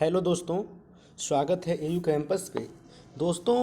Hello दोस्तों, स्वागत है एयू कैंपस पे। दोस्तों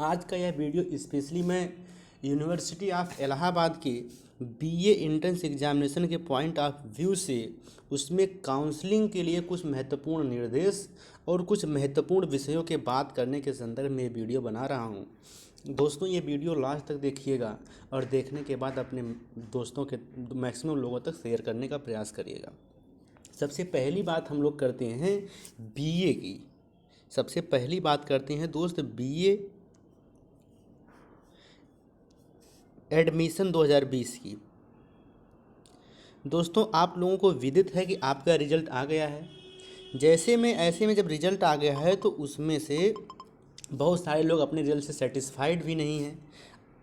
आज का यह वीडियो स्पेशली मैं यूनिवर्सिटी ऑफ इलाहाबाद के बीए एंट्रेंस एग्जामिनेशन के पॉइंट ऑफ व्यू से उसमें काउंसलिंग के लिए कुछ महत्वपूर्ण निर्देश और कुछ महत्वपूर्ण विषयों के बात करने के संदर्भ में वीडियो बना रहा हूँ। दोस्तों ये वीडियो लास्ट तक देखिएगा और देखने के बाद अपने दोस्तों के मैक्सिमम लोगों तक शेयर करने का प्रयास करिएगा। सबसे पहली बात हम लोग करते हैं बीए की। सबसे पहली बात करते हैं दोस्त बीए एडमिशन 2020 की। दोस्तों आप लोगों को विदित है कि आपका रिजल्ट आ गया है। जैसे में ऐसे में जब रिजल्ट आ गया है तो उसमें से बहुत सारे लोग अपने रिजल्ट से सेटिस्फाइड भी नहीं हैं,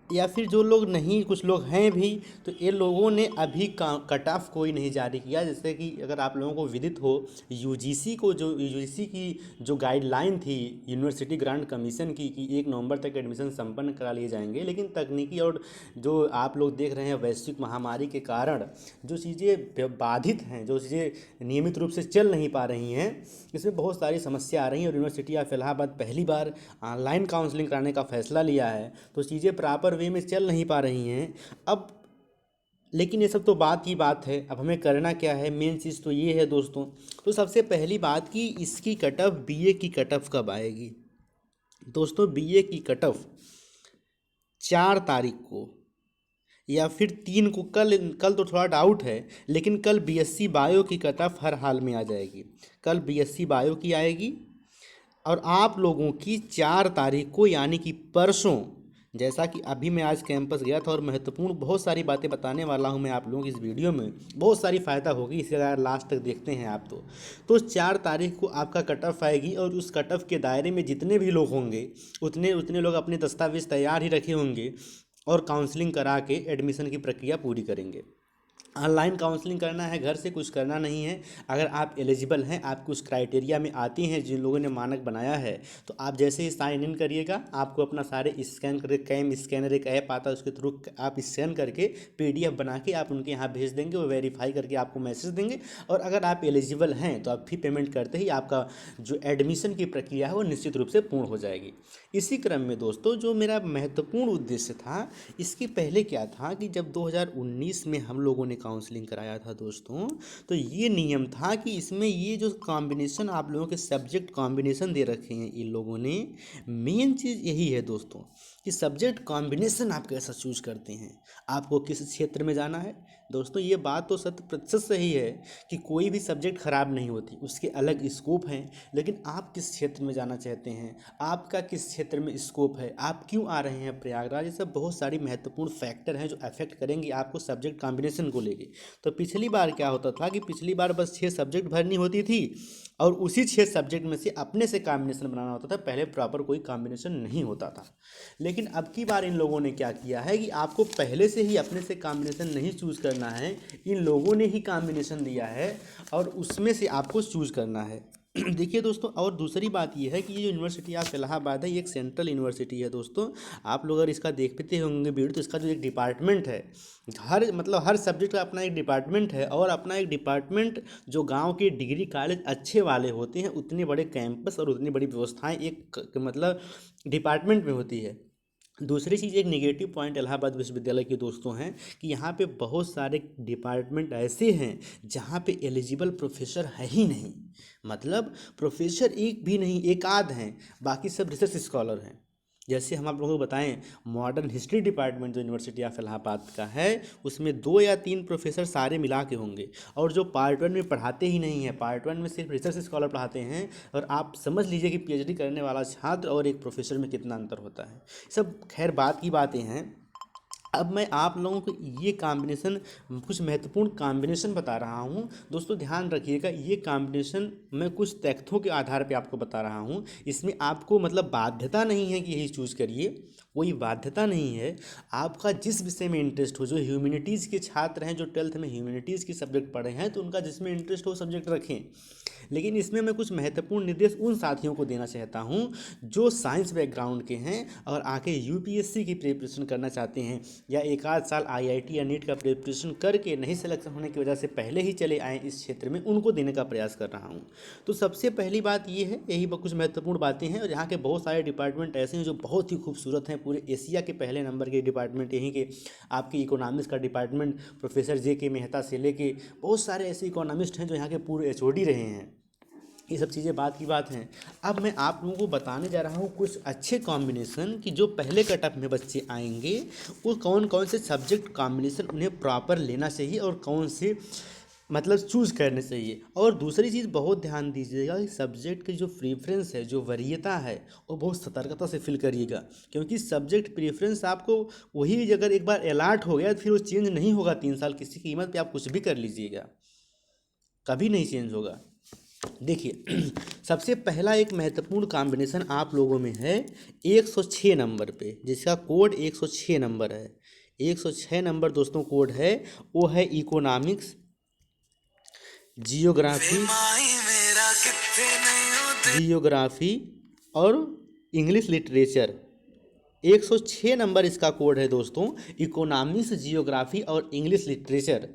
या फिर जो लोग नहीं, कुछ लोग हैं भी, तो ये लोगों ने अभी कट ऑफ कोई नहीं जारी किया। जैसे कि अगर आप लोगों को विदित हो, यूजीसी की जो गाइडलाइन थी यूनिवर्सिटी ग्रांट कमीशन की कि 1 नवंबर तक एडमिशन संपन्न करा लिए जाएंगे, लेकिन तकनीकी और जो आप लोग देख रहे हैं वैश्विक महामारी के कारण जो चीज़ें बाधित हैं, जो चीज़ें नियमित रूप से चल नहीं पा रही हैं, इसमें बहुत सारी समस्या आ रही हैं। और यूनिवर्सिटी ऑफ इलाहाबाद पहली बार ऑनलाइन काउंसलिंग कराने का फैसला लिया है, तो चीज़ें प्रॉपर वे में चल नहीं पा रही हैं अब। लेकिन ये सब तो बात ही बात है, अब हमें करना क्या है, मेन चीज़ तो ये है दोस्तों। तो सबसे पहली बात कि इसकी कट ऑफ, बीए की कट ऑफ कब आएगी। दोस्तों बीए की कट ऑफ 4 तारीख को या फिर 3 को, कल कल तो थोड़ा डाउट है, लेकिन कल बीएससी बायो की कट ऑफ हर हाल में आ जाएगी। कल बीएससी बायो की आएगी और आप लोगों की 4 तारीख को यानी कि परसों, जैसा कि अभी मैं आज कैंपस गया था और महत्वपूर्ण बहुत सारी बातें बताने वाला हूं मैं आप लोगों की इस वीडियो में, बहुत सारी फ़ायदा होगी इसे अगर लास्ट तक देखते हैं आप तो 4 तारीख को आपका कट ऑफ आएगी। और उस कट ऑफ के दायरे में जितने भी लोग होंगे उतने उतने लोग अपने दस्तावेज तैयार ही रखे होंगे और काउंसलिंग करा के एडमिशन की प्रक्रिया पूरी करेंगे। ऑनलाइन काउंसलिंग करना है, घर से कुछ करना नहीं है। अगर आप एलिजिबल हैं, आप कुछ क्राइटेरिया में आती हैं जिन लोगों ने मानक बनाया है, तो आप जैसे ही साइन इन करिएगा आपको अपना सारे स्कैन करके, कैम स्कैनर एक ऐप आता है उसके थ्रू आप स्कैन करके पीडीएफ बना के आप उनके यहाँ भेज देंगे, वो वेरीफाई करके आपको मैसेज देंगे। और अगर आप एलिजिबल हैं तो आप फी पेमेंट करते ही आपका जो एडमिशन की प्रक्रिया है वो निश्चित रूप से पूर्ण हो जाएगी। इसी क्रम में दोस्तों जो मेरा महत्वपूर्ण उद्देश्य था, इसके पहले क्या था कि जब 2019 में हम लोगों ने काउंसलिंग कराया था दोस्तों, तो ये नियम था कि इसमें ये जो कॉम्बिनेशन आप लोगों के सब्जेक्ट कॉम्बिनेशन दे रखे हैं इन लोगों ने, मेन चीज़ यही है दोस्तों कि सब्जेक्ट कॉम्बिनेशन आप कैसा चूज़ करते हैं, आपको किस क्षेत्र में जाना है। दोस्तों ये बात तो 100% सही है कि कोई भी सब्जेक्ट ख़राब नहीं होती, उसके अलग स्कोप हैं, लेकिन आप किस क्षेत्र में जाना चाहते हैं, आपका किस क्षेत्र में स्कोप है, आप क्यों आ रहे हैं प्रयागराज, ये सब बहुत सारी महत्वपूर्ण फैक्टर हैं जो अफेक्ट करेंगे आपको सब्जेक्ट कॉम्बिनेशन को लेके। तो पिछली बार क्या होता था कि पिछली बार बस 6 सब्जेक्ट भरनी होती थी और उसी 6 सब्जेक्ट में से अपने से कॉम्बिनेशन बनाना होता था, पहले प्रॉपर कोई कॉम्बिनेशन नहीं होता था। लेकिन अब की बार इन लोगों ने क्या किया है कि आपको पहले से ही अपने से कॉम्बिनेशन नहीं चूज़ करना है, इन लोगों ने ही कॉम्बिनेशन दिया है और उसमें से आपको चूज़ करना है। देखिए दोस्तों, और दूसरी बात ये है कि ये यूनिवर्सिटी ऑफ इलाहाबाद है, ये एक सेंट्रल यूनिवर्सिटी है दोस्तों। आप लोग अगर इसका देखते होंगे वीडियो, तो इसका जो एक डिपार्टमेंट है, हर सब्जेक्ट का अपना एक डिपार्टमेंट है, और अपना एक डिपार्टमेंट जो गांव के डिग्री कॉलेज अच्छे वाले होते हैं, उतने बड़े कैंपस और उतनी बड़ी व्यवस्थाएं एक डिपार्टमेंट में होती है। दूसरी चीज़, एक नेगेटिव पॉइंट इलाहाबाद विश्वविद्यालय के दोस्तों हैं कि यहाँ पे बहुत सारे डिपार्टमेंट ऐसे हैं जहाँ पे एलिजिबल प्रोफेसर है ही नहीं। मतलब प्रोफेसर एक भी नहीं, एक आध हैं, बाकी सब रिसर्च स्कॉलर हैं। जैसे हम आप लोगों को बताएं, मॉडर्न हिस्ट्री डिपार्टमेंट जो यूनिवर्सिटी ऑफ इलाहाबाद का है, उसमें 2 या 3 प्रोफेसर सारे मिला के होंगे, और जो पार्ट 1 में पढ़ाते ही नहीं है, पार्ट 1 में सिर्फ रिसर्च स्कॉलर पढ़ाते हैं। और आप समझ लीजिए कि पीएचडी करने वाला छात्र और एक प्रोफेसर में कितना अंतर होता है। सब खैर बात की बातें हैं। अब मैं आप लोगों को ये कॉम्बिनेशन, कुछ महत्वपूर्ण कॉम्बिनेशन बता रहा हूँ दोस्तों, ध्यान रखिएगा। ये कॉम्बिनेशन मैं कुछ तथ्यों के आधार पे आपको बता रहा हूँ, इसमें आपको मतलब बाध्यता नहीं है कि यही चूज़ करिए, कोई बाध्यता नहीं है। आपका जिस विषय में इंटरेस्ट हो, जो ह्यूमैनिटीज़ के छात्र हैं, जो 12th में ह्यूमैनिटीज़ की सब्जेक्ट पढ़े हैं, तो उनका जिसमें इंटरेस्ट हो सब्जेक्ट रखें। लेकिन इसमें मैं कुछ महत्वपूर्ण निर्देश उन साथियों को देना चाहता हूँ जो साइंस बैकग्राउंड के हैं और आके यूपीएससी की प्रिपरेशन करना चाहते हैं, या एक आध साल आईआईटी या नीट का प्रिपरेशन करके नहीं सिलेक्शन होने की वजह से पहले ही चले आए इस क्षेत्र में, उनको देने का प्रयास कर रहा हूँ। तो सबसे पहली बात ये है, यही कुछ महत्वपूर्ण बातें हैं। और यहाँ के बहुत सारे डिपार्टमेंट ऐसे हैं जो बहुत ही खूबसूरत हैं, पूरे एशिया के पहले नंबर के डिपार्टमेंट यहीं के आपके इकोनॉमिक्स का डिपार्टमेंट प्रोफेसर जे मेहता से लेके बहुत सारे ऐसे इकोनॉमिस्ट हैं जो यहाँ के पूरे एचओडी रहे हैं। ये सब चीज़ें बात की बात हैं। अब मैं आप लोगों को बताने जा रहा हूँ कुछ अच्छे कॉम्बिनेशन कि जो पहले कटअप में बच्चे आएंगे वो कौन कौन से सब्जेक्ट कॉम्बिनेशन उन्हें प्रॉपर लेना चाहिए और कौन से मतलब चूज़ करने चाहिए। और दूसरी चीज़ बहुत ध्यान दीजिएगा कि सब्जेक्ट की जो प्रेफरेंस है, जो वरीयता है, वो बहुत सतर्कता से फिल करिएगा, क्योंकि सब्जेक्ट प्रेफरेंस आपको वही अगर एक बार अलॉट हो गया तो फिर वो चेंज नहीं होगा 3 साल किसी कीमत पे आप कुछ भी कर लीजिएगा, कभी नहीं चेंज होगा। देखिए सबसे पहला एक महत्वपूर्ण कॉम्बिनेशन आप लोगों में है 106 नंबर पे, जिसका कोड 106 नंबर है। 106 नंबर दोस्तों कोड है, वो है इकोनॉमिक्स, जियोग्राफी और इंग्लिश लिटरेचर। 106 नंबर इसका कोड है दोस्तों, इकोनॉमिक्स, जियोग्राफी और इंग्लिश लिटरेचर।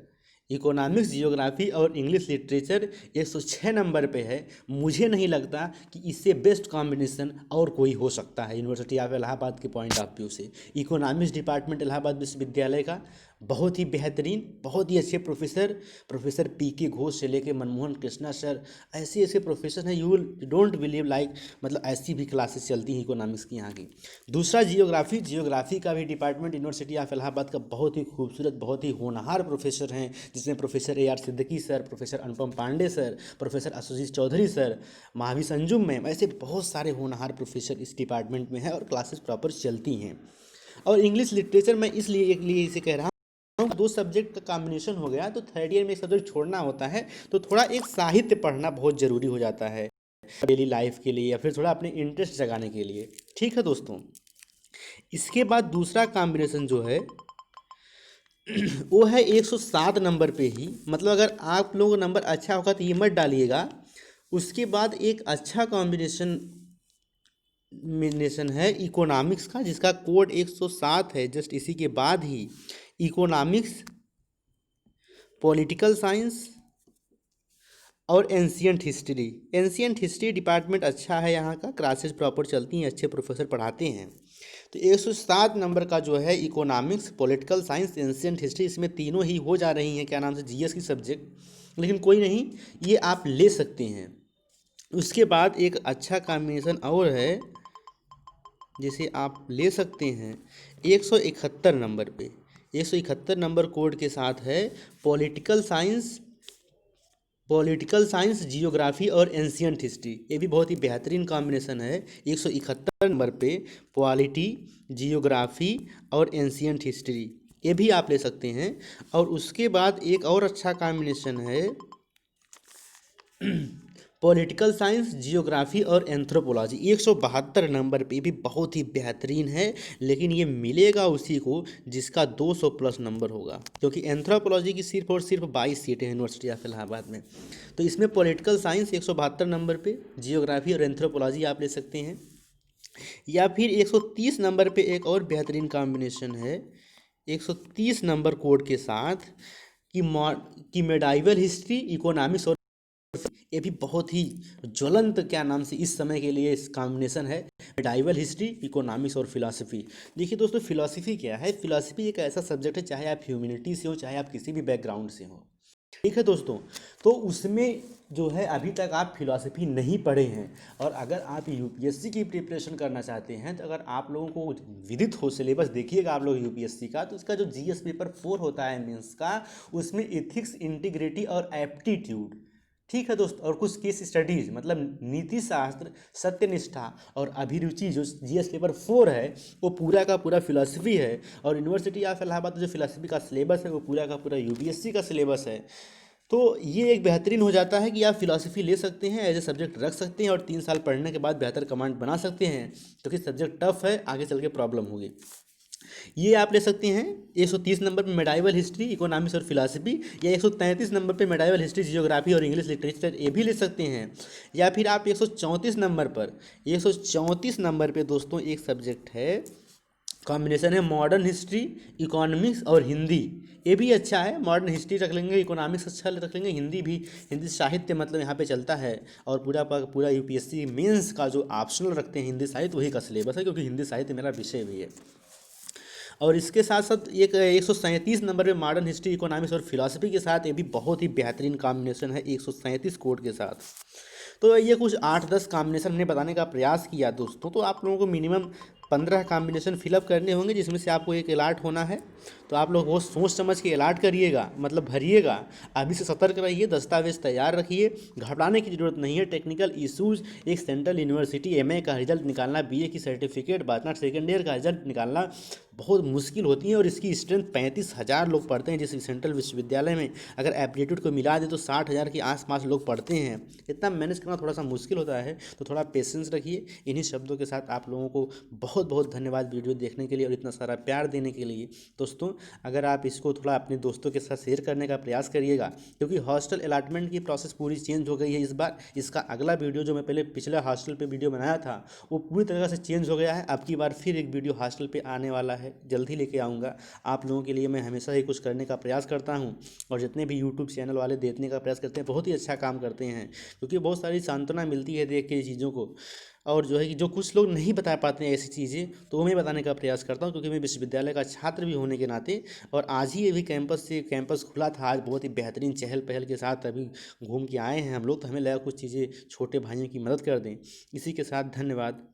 इकोनॉमिक्स, जियोग्राफी और इंग्लिश लिटरेचर 106 नंबर पे है। मुझे नहीं लगता कि इससे बेस्ट कॉम्बिनेशन और कोई हो सकता है यूनिवर्सिटी ऑफ इलाहाबाद के पॉइंट ऑफ व्यू से। इकोनॉमिक्स डिपार्टमेंट इलाहाबाद विश्वविद्यालय का बहुत ही बेहतरीन, बहुत ही अच्छे प्रोफेसर पीके घोष से लेके मनमोहन कृष्णा सर, ऐसे ऐसे प्रोफेसर हैं, यू डोंट बिलीव लाइक, मतलब ऐसी भी क्लासेस चलती हैं इकोनॉमिक्स की यहाँ की। दूसरा जियोग्राफी का भी डिपार्टमेंट यूनिवर्सिटी ऑफ इलाहाबाद का बहुत ही खूबसूरत, बहुत ही होनहार प्रोफेसर हैं, जिसमें professor AR Siddiqui sir, professor Anupam Pandey sir, professor Ashutosh Chaudhary sir, Mahavir Anjum ma'am, ऐसे बहुत सारे होनहार प्रोफेसर इस डिपार्टमेंट में हैं और क्लासेस प्रॉपर चलती हैं। और इंग्लिश लिटरेचर मैं इसलिए इसे कह रहा हूँ, 2 सब्जेक्ट का कॉम्बिनेशन हो गया तो थर्ड ईयर में एक सब्जेक्ट छोड़ना होता है, तो थोड़ा एक साहित्य पढ़ना बहुत ज़रूरी हो जाता है डेली लाइफ के लिए या फिर थोड़ा अपने इंटरेस्ट जगाने के लिए। ठीक है दोस्तों, इसके बाद दूसरा कॉम्बिनेशन जो है वो है 107 नंबर पे ही, मतलब अगर आप लोगों का नंबर अच्छा होगा तो ये मत डालिएगा। उसके बाद एक अच्छा कॉम्बिनेशन है इकोनॉमिक्स का, जिसका कोड 107 है। जस्ट इसी के बाद ही इकोनॉमिक्स, पॉलिटिकल साइंस और एंशियंट हिस्ट्री डिपार्टमेंट अच्छा है, यहाँ का क्लासेस प्रॉपर चलती हैं, अच्छे प्रोफेसर पढ़ाते हैं। तो 107 नंबर का जो है economics, political science, ancient history, इसमें तीनों ही हो जा रही हैं क्या नाम से GS की सब्जेक्ट, लेकिन कोई नहीं, ये आप ले सकते हैं। उसके बाद एक अच्छा कॉम्बिनेशन और है जिसे आप ले सकते हैं 171 नंबर पे। 171 नंबर कोड के साथ है पॉलिटिकल साइंस, जियोग्राफी और एंशियंट हिस्ट्री। ये भी बहुत ही बेहतरीन कॉम्बिनेशन है। 171 नंबर पे पॉलिटी, जियोग्राफी और एंशियंट हिस्ट्री, ये भी आप ले सकते हैं। और उसके बाद एक और अच्छा कॉम्बिनेशन है पॉलिटिकल साइंस, जियोग्राफी और एंथ्रोपोलॉजी। 172 नंबर पे भी बहुत ही बेहतरीन है, लेकिन ये मिलेगा उसी को जिसका 200 प्लस नंबर होगा, क्योंकि एंथ्रोपोलॉजी की सिर्फ और सिर्फ 22 सीटें हैं यूनिवर्सिटी ऑफ इलाहाबाद में। तो इसमें पॉलिटिकल साइंस 172 नंबर पे, जियोग्राफी और एंथ्रोपोलॉजी आप ले सकते हैं। या फिर 130 नंबर पे एक और बेहतरीन कॉम्बिनेशन है 130 नंबर कोड के साथ कि मेडाइवल हिस्ट्री, इकोनॉमिक्स और ये भी बहुत ही ज्वलंत क्या नाम से इस समय के लिए इस कॉम्बिनेशन है, मेडाइवल हिस्ट्री, इकोनॉमिक्स और फिलॉसफी। देखिए दोस्तों, फिलॉसफी क्या है? फिलॉसफी एक ऐसा सब्जेक्ट है, चाहे आप ह्यूमैनिटी से हो, चाहे आप किसी भी बैकग्राउंड से हो, ठीक है दोस्तों। तो उसमें जो है अभी तक आप फिलॉसफी नहीं पढ़े हैं और अगर आप यूपीएससी की प्रिपरेशन करना चाहते हैं, तो अगर आप लोगों को विदित हो सिलेबस देखिएगा आप लोग यूपीएससी का, तो इसका जो GS पेपर 4 होता है मेंस का, उसमें एथिक्स, इंटीग्रिटी और एप्टीट्यूड, ठीक है दोस्त, और कुछ केस स्टडीज, मतलब नीति शास्त्र, सत्यनिष्ठा और अभिरुचि, जो GS पेपर 4 है वो पूरा का पूरा फिलॉसफी है। और यूनिवर्सिटी ऑफ इलाहाबाद जो फिलॉसफी का सिलेबस है वो पूरा का पूरा यूपीएससी का सिलेबस है। तो ये एक बेहतरीन हो जाता है कि आप फिलॉसफी ले सकते हैं, एज ए सब्जेक्ट रख सकते हैं और 3 साल पढ़ने के बाद बेहतर कमांड बना सकते हैं, क्योंकि सब्जेक्ट टफ है, आगे चल के प्रॉब्लम होगी। ये आप ले सकते हैं 130 नंबर पे मेडाइवल हिस्ट्री, इकोनॉमिक्स और फिलासफी, या 133 नंबर पे मेडाइवल हिस्ट्री, जियोग्राफी और इंग्लिश लिटरेचर, ये भी ले सकते हैं। या फिर आप 134 नंबर पर, 134 नंबर पे दोस्तों एक सब्जेक्ट है, कॉम्बिनेशन है मॉडर्न हिस्ट्री, इकोनॉमिक्स और हिंदी। ये भी अच्छा है, मॉडर्न हिस्ट्री रख लेंगे, इकोनॉमिक्स अच्छा रख लेंगे, हिंदी भी, हिंदी साहित्य मतलब यहाँ पे चलता है। और पूरा यूपीएससी मेंस का जो ऑप्शनल रखते हैं हिंदी साहित्य, वही का सिलेबस है, क्योंकि हिंदी साहित्य मेरा विषय भी है। और इसके साथ साथ एक 137 नंबर पे मॉडर्न हिस्ट्री, इकोनॉमिक्स और फिलॉसफी के साथ, ये भी बहुत ही बेहतरीन कॉम्बिनेशन है 137 कोड के साथ। तो ये कुछ 8-10 कॉम्बिनेशन हमने बताने का प्रयास किया दोस्तों। तो आप लोगों को मिनिमम 15 कॉम्बिनेशन फिलअप करने होंगे, जिसमें से आपको एक अलॉट होना है। तो आप लोग बहुत सोच समझ के अलॉट करिएगा, मतलब भरिएगा। अभी से सतर्क रहिए, दस्तावेज तैयार रखिए, घबराने की ज़रूरत नहीं है। टेक्निकल इशूज़, एक सेंट्रल यूनिवर्सिटी एमए का रिजल्ट निकालना, बीए की सर्टिफिकेट, बैचलर सेकेंड ईयर का रिजल्ट निकालना बहुत मुश्किल होती है। और इसकी स्ट्रेंथ 35,000 लोग पढ़ते हैं, जिस सेंट्रल विश्वविद्यालय में अगर एप्टीट्यूड को मिला दे तो 60,000 के आसपास लोग पढ़ते हैं। इतना मैनेज करना थोड़ा सा मुश्किल होता है, तो थोड़ा पेशेंस रखिए। इन्हीं शब्दों के साथ आप लोगों को बहुत बहुत धन्यवाद वीडियो देखने के लिए और इतना सारा प्यार देने के लिए। दोस्तों, अगर आप इसको थोड़ा अपने दोस्तों के साथ शेयर करने का प्रयास करिएगा, क्योंकि हॉस्टल अलॉटमेंट की प्रोसेस पूरी चेंज हो गई है इस बार। इसका अगला वीडियो जो मैं पहले पिछले हॉस्टल पे वीडियो बनाया था, वो पूरी तरह से चेंज हो गया है। अब की बार फिर एक वीडियो हॉस्टल पे आने वाला है, जल्द ही लेके आऊँगा। आप लोगों के लिए मैं हमेशा ही कुछ करने का प्रयास करता हूँ, और जितने भी यूट्यूब चैनल वाले देखने का प्रयास करते हैं, बहुत ही अच्छा काम करते हैं, क्योंकि बहुत सारी सांत्वना मिलती है देख के ये चीज़ों को। और जो है कि जो कुछ लोग नहीं बता पाते हैं ऐसी चीज़ें, तो वो मैं बताने का प्रयास करता हूँ, क्योंकि मैं विश्वविद्यालय का छात्र भी होने के नाते। और आज ही अभी कैंपस खुला था, आज बहुत ही बेहतरीन चहल पहल के साथ अभी घूम के आए हैं हम लोग। तो हमें लगा कुछ चीज़ें छोटे भाइयों की मदद कर दें। इसी के साथ धन्यवाद।